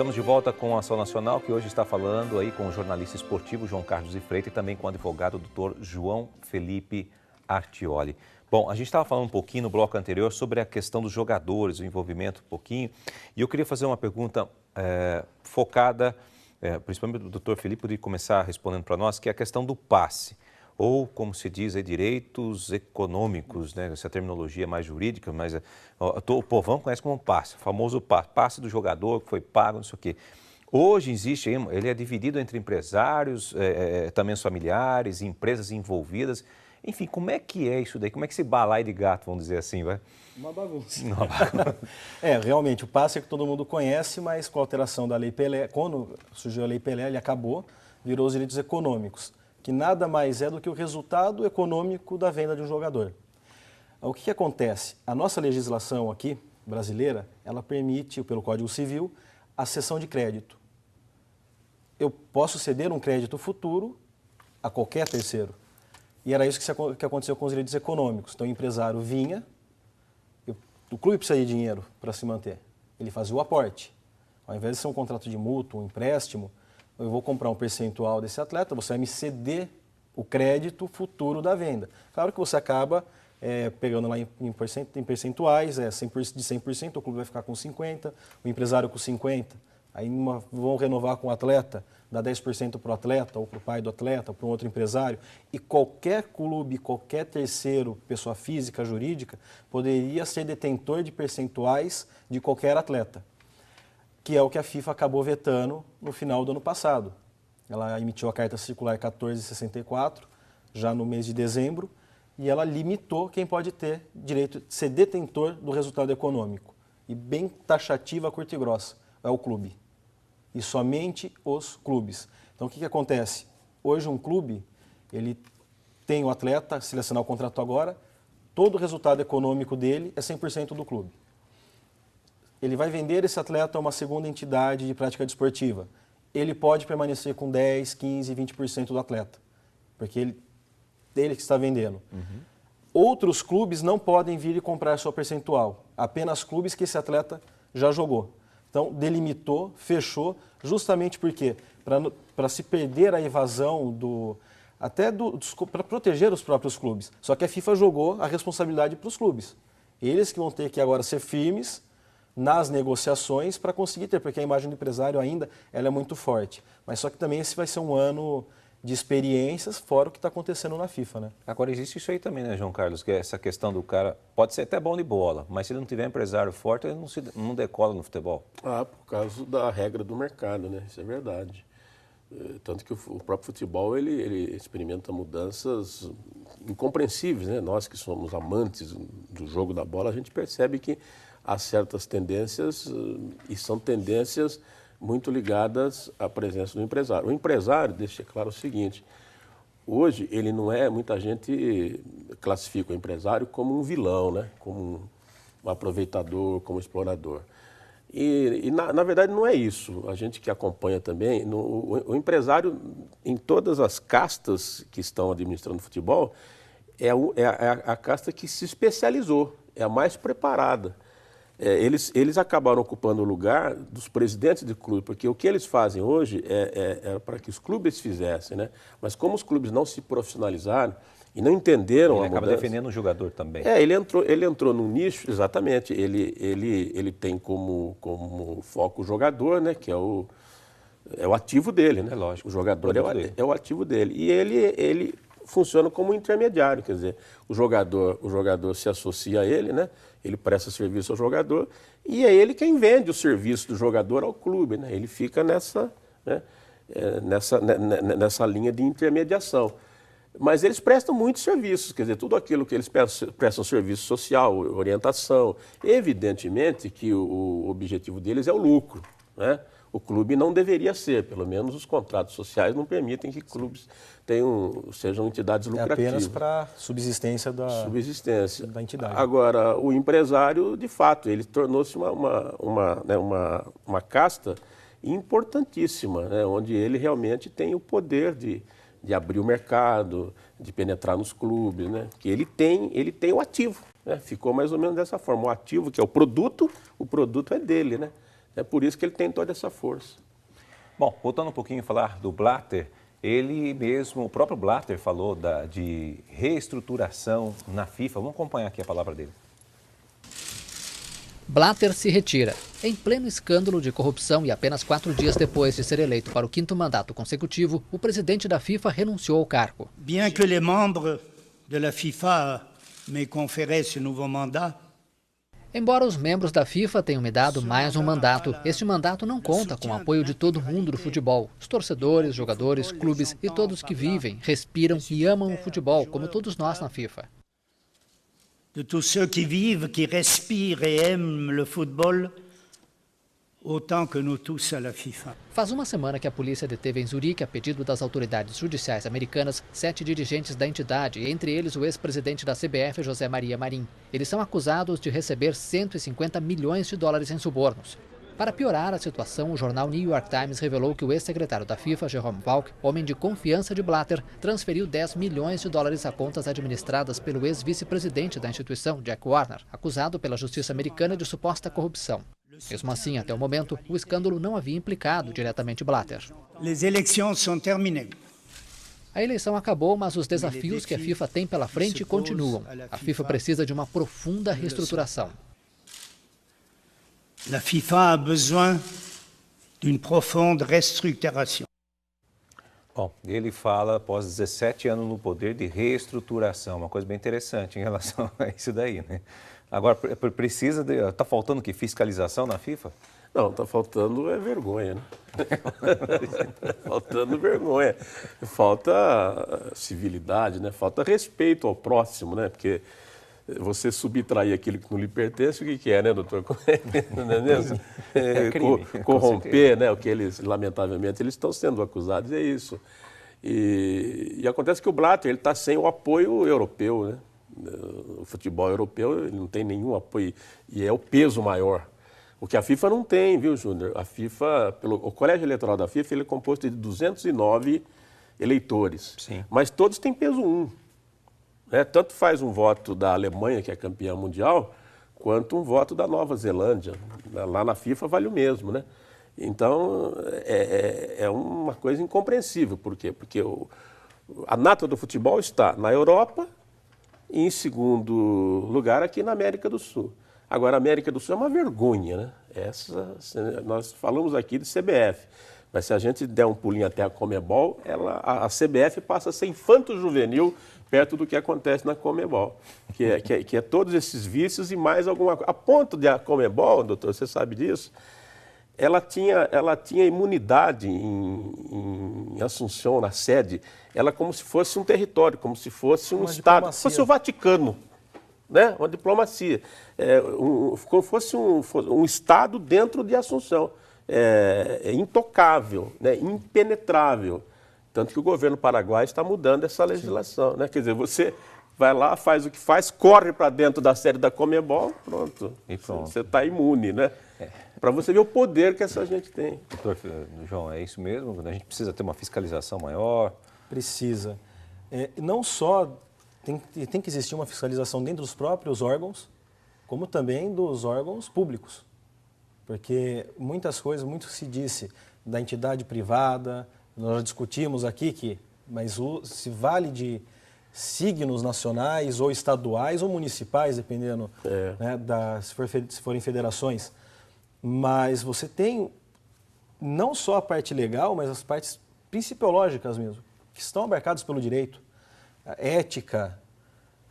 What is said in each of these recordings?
Estamos de volta com a Ação Nacional, que hoje está falando aí com o jornalista esportivo João Carlos de Freitas e também com o advogado Dr. João Felipe Artioli. Bom, a gente estava falando um pouquinho no bloco anterior sobre a questão dos jogadores, o envolvimento um pouquinho, e eu queria fazer uma pergunta focada, principalmente do Dr. Felipe, poderia começar respondendo para nós, que é a questão do passe, ou como se diz, direitos econômicos, né? Essa terminologia mais jurídica, mas o povão conhece como passe, o famoso passe do jogador que foi pago, não sei o quê. Hoje existe, ele é dividido entre empresários, também os familiares, empresas envolvidas. Enfim, como é que é isso daí? Como é que esse balaio de gato, vamos dizer assim, vai? Uma bagunça. Realmente, o passe é que todo mundo conhece, mas com a alteração da Lei Pelé, quando surgiu a Lei Pelé, ele acabou, virou os direitos econômicos, que nada mais é do que o resultado econômico da venda de um jogador. O que acontece? A nossa legislação aqui, brasileira, ela permite, pelo Código Civil, a cessão de crédito. Eu posso ceder um crédito futuro a qualquer terceiro. E era isso que aconteceu com os direitos econômicos. Então, o empresário vinha, o clube precisa de dinheiro para se manter. Ele fazia o aporte. Ao invés de ser um contrato de mútuo, um empréstimo, eu vou comprar um percentual desse atleta, você vai me ceder o crédito futuro da venda. Claro que você acaba pegando lá em percentuais, de 100%, o clube vai ficar com 50%, o empresário com 50%. Aí vão renovar com o atleta, dá 10% para o atleta, ou para o pai do atleta, ou para um outro empresário. E qualquer clube, qualquer terceiro, pessoa física, jurídica, poderia ser detentor de percentuais de qualquer atleta, que é o que a FIFA acabou vetando no final do ano passado. Ela emitiu a Carta Circular 1464, já no mês de dezembro, e ela limitou quem pode ter direito de ser detentor do resultado econômico. E bem taxativa, curta e grossa, é o clube. E somente os clubes. Então, o que acontece? Hoje, um clube, ele tem o atleta, se ele assinar o contrato agora, todo o resultado econômico dele é 100% do clube. Ele vai vender esse atleta a uma segunda entidade de prática desportiva. Ele pode permanecer com 10%, 15%, 20% do atleta, porque ele que está vendendo. Outros clubes não podem vir e comprar sua percentual, apenas clubes que esse atleta já jogou. Então, delimitou, fechou, justamente porque, para se perder a evasão para proteger os próprios clubes. Só que a FIFA jogou a responsabilidade para os clubes. Eles que vão ter que agora ser firmes nas negociações para conseguir ter, porque a imagem do empresário ainda ela é muito forte. Mas só que também esse vai ser um ano de experiências, fora o que está acontecendo na FIFA, né? Agora, existe isso aí também, né, João Carlos? Que é essa questão do cara, pode ser até bom de bola, mas se ele não tiver empresário forte, ele não decola no futebol. Por causa da regra do mercado, né? Isso é verdade. Tanto que o próprio futebol, ele experimenta mudanças incompreensíveis, né? Nós que somos amantes do jogo da bola, a gente percebe que há certas tendências, e são tendências muito ligadas à presença do empresário. O empresário, deixa claro o seguinte, hoje ele não é, muita gente classifica o empresário como um vilão, né? Como um aproveitador, como um explorador. E na verdade não é isso. A gente que acompanha também, o empresário em todas as castas que estão administrando o futebol, é a casta que se especializou, é a mais preparada. Eles acabaram ocupando o lugar dos presidentes de clube, porque o que eles fazem hoje é para que os clubes fizessem, né? Mas como os clubes não se profissionalizaram e não entenderam a mudança... Ele acaba defendendo o jogador também. Ele entrou num nicho, exatamente, ele tem como foco o jogador, né? Que é o ativo dele, né? É lógico. O jogador é o ativo dele. E ele funciona como um intermediário, quer dizer, o jogador se associa a ele, né? Ele presta serviço ao jogador e é ele quem vende o serviço do jogador ao clube, né? Ele fica nessa linha de intermediação. Mas eles prestam muitos serviços, quer dizer, tudo aquilo que eles prestam serviço social, orientação. Evidentemente que o objetivo deles é o lucro, né? O clube não deveria ser, pelo menos os contratos sociais não permitem que clubes sejam entidades lucrativas. É apenas para subsistência da entidade. Agora, o empresário, de fato, ele tornou-se uma casta importantíssima, né? Onde ele realmente tem o poder de abrir o mercado, de penetrar nos clubes, né? Que ele tem o ativo, né? Ficou mais ou menos dessa forma. O ativo, que é o produto é dele, né? É por isso que ele tem toda essa força. Bom, voltando um pouquinho a falar do Blatter, ele mesmo, o próprio Blatter falou de reestruturação na FIFA. Vamos acompanhar aqui a palavra dele. Blatter se retira. Em pleno escândalo de corrupção e apenas 4 dias depois de ser eleito para o 5º mandato consecutivo, o presidente da FIFA renunciou ao cargo. Bien que les membres de la FIFA me confèrent ce nouveau mandat, embora os membros da FIFA tenham me dado mais um mandato, este mandato não conta com o apoio de todo mundo do futebol. Os torcedores, jogadores, clubes e todos que vivem, respiram e amam o futebol, como todos nós na FIFA. de tous ceux qui vivent, qui respirent et aiment le football, autant que nous tous à la FIFA. Faz uma semana que a polícia deteve em Zurique, a pedido das autoridades judiciais americanas, 7 dirigentes da entidade, entre eles o ex-presidente da CBF, José Maria Marim. Eles são acusados de receber 150 milhões de dólares em subornos. Para piorar a situação, o jornal New York Times revelou que o ex-secretário da FIFA, Jerome Valk, homem de confiança de Blatter, transferiu 10 milhões de dólares a contas administradas pelo ex-vice-presidente da instituição, Jack Warner, acusado pela justiça americana de suposta corrupção. Mesmo assim, até o momento, o escândalo não havia implicado diretamente Blatter. Les élections sont terminées. A eleição acabou, mas os desafios que a FIFA tem pela frente continuam. A FIFA precisa de uma profunda reestruturação. La FIFA a besoin d'une profonde restructuration. Bom, ele fala, após 17 anos no poder, de reestruturação, uma coisa bem interessante em relação a isso daí, né? Agora, precisa de... Está faltando que fiscalização na FIFA? Não, está faltando vergonha, né? Tá faltando vergonha. Falta civilidade, né? Falta respeito ao próximo, né? Porque você subtrair aquilo que não lhe pertence, o que é, né, doutor? Não é mesmo? É crime, corromper, né? O que eles, lamentavelmente, eles estão sendo acusados, é isso. E acontece que o Blatter está sem o apoio europeu, né? O futebol europeu ele não tem nenhum apoio e é o peso maior. O que a FIFA não tem, viu, Júnior? A FIFA, o colégio eleitoral da FIFA, ele é composto de 209 eleitores. Sim. Mas todos têm peso 1. Né? Tanto faz um voto da Alemanha, que é campeã mundial, quanto um voto da Nova Zelândia. Lá na FIFA vale o mesmo, né? Então, é uma coisa incompreensível. Por quê? Porque a nata do futebol está na Europa e, em segundo lugar, aqui na América do Sul. Agora, a América do Sul é uma vergonha, né? Nós falamos aqui de CBF, mas se a gente der um pulinho até a Conmebol, a CBF passa a ser infanto-juvenil perto do que acontece na Conmebol, que é todos esses vícios e mais alguma coisa. A ponto de a Conmebol, doutor, você sabe disso, ela tinha imunidade em Assunção, na sede, ela como se fosse um território, como se fosse um Estado, como se fosse o Vaticano, né? Uma diplomacia, como se fosse um Estado dentro de Assunção, intocável, né? Impenetrável. Tanto que o governo paraguaio está mudando essa legislação, né? Quer dizer, você vai lá, faz o que faz, corre para dentro da sede da Conmebol, pronto. E pronto. Você está imune, né? Para você ver o poder que essa gente tem. Doutor João, é isso mesmo? A gente precisa ter uma fiscalização maior? Precisa. Não só tem que existir uma fiscalização dentro dos próprios órgãos, como também dos órgãos públicos. Porque muitas coisas, muito se disse da entidade privada, nós já discutimos aqui mas se vale de signos nacionais ou estaduais ou municipais, dependendo, né, se forem federações. Mas você tem não só a parte legal, mas as partes principiológicas mesmo, que estão abarcadas pelo direito. A ética,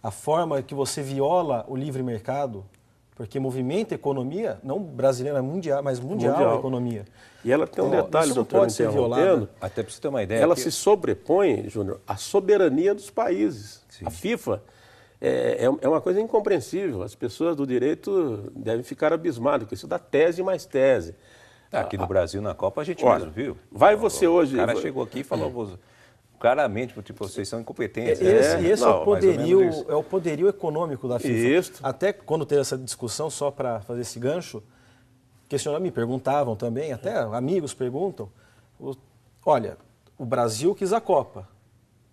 a forma que você viola o livre mercado, porque movimenta a economia, não brasileira, mundial, mas mundial a economia. E ela tem um detalhe, doutor, pode ser violado. Até para você ter uma ideia. Ela se sobrepõe, Júnior, à soberania dos países. Sim. A FIFA é uma coisa incompreensível. As pessoas do direito devem ficar abismadas com isso da tese mais tese. Aqui no Brasil, na Copa, a gente mesmo viu. Vai você hoje... O cara chegou aqui e falou claramente, tipo, vocês são incompetentes. Esse é o poderio econômico da FIFA. Isso. Até quando teve essa discussão, só para fazer esse gancho, me perguntavam também, até amigos perguntam, olha, o Brasil quis a Copa.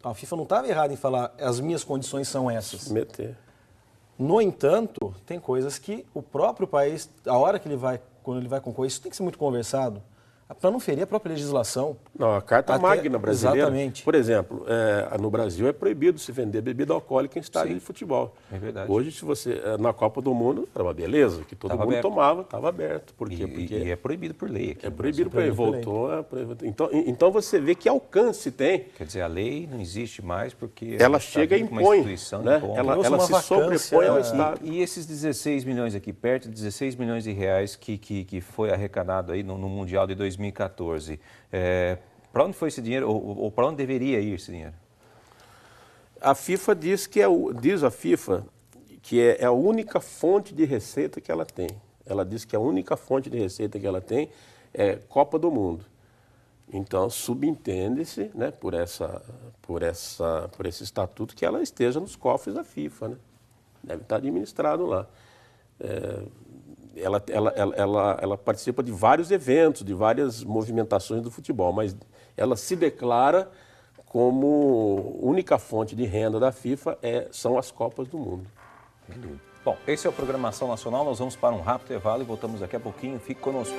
A FIFA não estava errada em falar, as minhas condições são essas. Meter. No entanto, tem coisas que o próprio país, a hora que ele vai quando ele vai concorrer, isso tem que ser muito conversado, para não ferir a própria legislação. Não, a Carta Magna brasileira, exatamente. Por exemplo, no Brasil é proibido se vender bebida alcoólica em estádio de futebol. É verdade. Hoje, se você na Copa do Mundo, era uma beleza, que todo mundo tomava, estava aberto. Por quê? Porque é proibido por lei aqui. É proibido por lei. Voltou. Então você vê que alcance tem. Quer dizer, a lei não existe mais porque ela chega e impõe, né? Ela se sobrepõe ao Estado. E esses 16 milhões aqui, perto de 16 milhões de reais que foi arrecadado aí no Mundial de 2014, para onde foi esse dinheiro ou para onde deveria ir esse dinheiro? A FIFA diz que é a única fonte de receita que ela tem. Ela diz que a única fonte de receita que ela tem é Copa do Mundo. Então, subentende-se, né, por esse estatuto que ela esteja nos cofres da FIFA, né? Deve estar administrado lá. Ela participa de vários eventos, de várias movimentações do futebol, mas ela se declara como única fonte de renda da FIFA são as Copas do Mundo. Bom, esse é o Programação Nacional, nós vamos para um rápido intervalo e voltamos daqui a pouquinho, fique conosco.